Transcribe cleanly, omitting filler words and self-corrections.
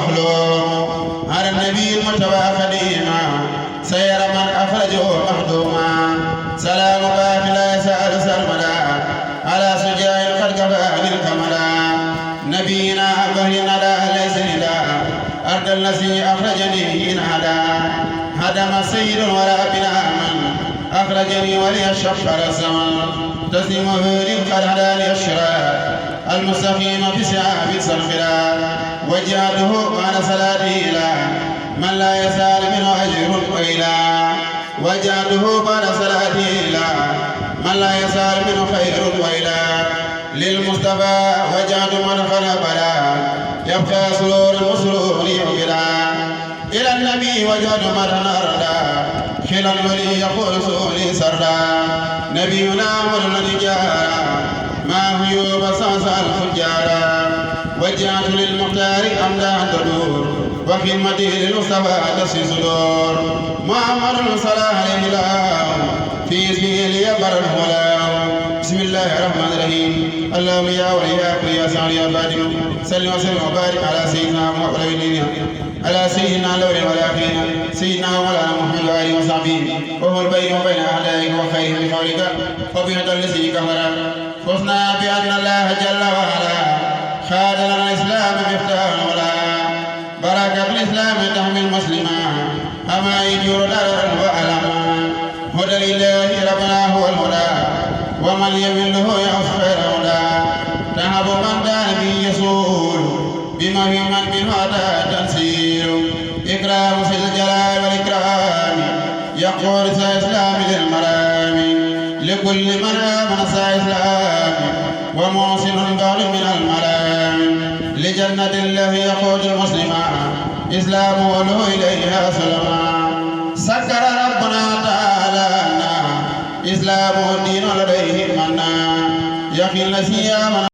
مخلوق على النبي المجتبى خديما سير من أخرجه مخدوما سلام باق لا يسأل سرمدا على سجاء قد كفى للكملا نبينا بهرنا لا ليس لا أرض الذي أخرجني نهدا هدم السيد ولا بنا من أخرجني ولي الشفر الزمن تسلمه للقرار للشراء المستقيم في سعاب سرخرا وجعله بعد صلاته لا من لا يسال منه أجر وإلا وجعله بعد صلاته لا من لا يسال منه خير وإلا للمصطفى وجعت من خلقنا يبقى سرور المسرور يبلا إلى النبي وجعت من نردا خلال الولي يقول سولي سردا نبينا ولن جارا ما هو بصاص الفجارا وجعت للمختار أمدا تدور وخدمته للمصطفى تسي صدور محمد صلاح الإله في اسمه ليبر الهلا بسم الله الرحمن الرحيم اللهم يا ولي يا كل يا سعد يا فاتم سلم وسلم وبارك على سيدنا محمد على سيدنا الأولين والآخرين سيدنا مولانا محمد وآله وصحبه وهو البين وبين أعدائك وخيرهم بقولك وبهدى الذي كفر فزنا بأن الله جل وعلا خاد لنا الإسلام مفتاح ولا بركة الإسلام تحمل مسلما أما يجور دارا وألما هدى لله ربنا هو الهدى ومن يمن له يعص خير هدى تهب من دان به يسول بما في من منه أتى تنسير إكرام في الجلال والإكرام يقول سإسلام للمرام لكل من آمن سإسلام ومحسن قول من المرام لجنة الله يقود المسلمان إسلامه له إليها سلما سكر ربنا تعالى إسلام الدين لديه منا يخي الذي آمن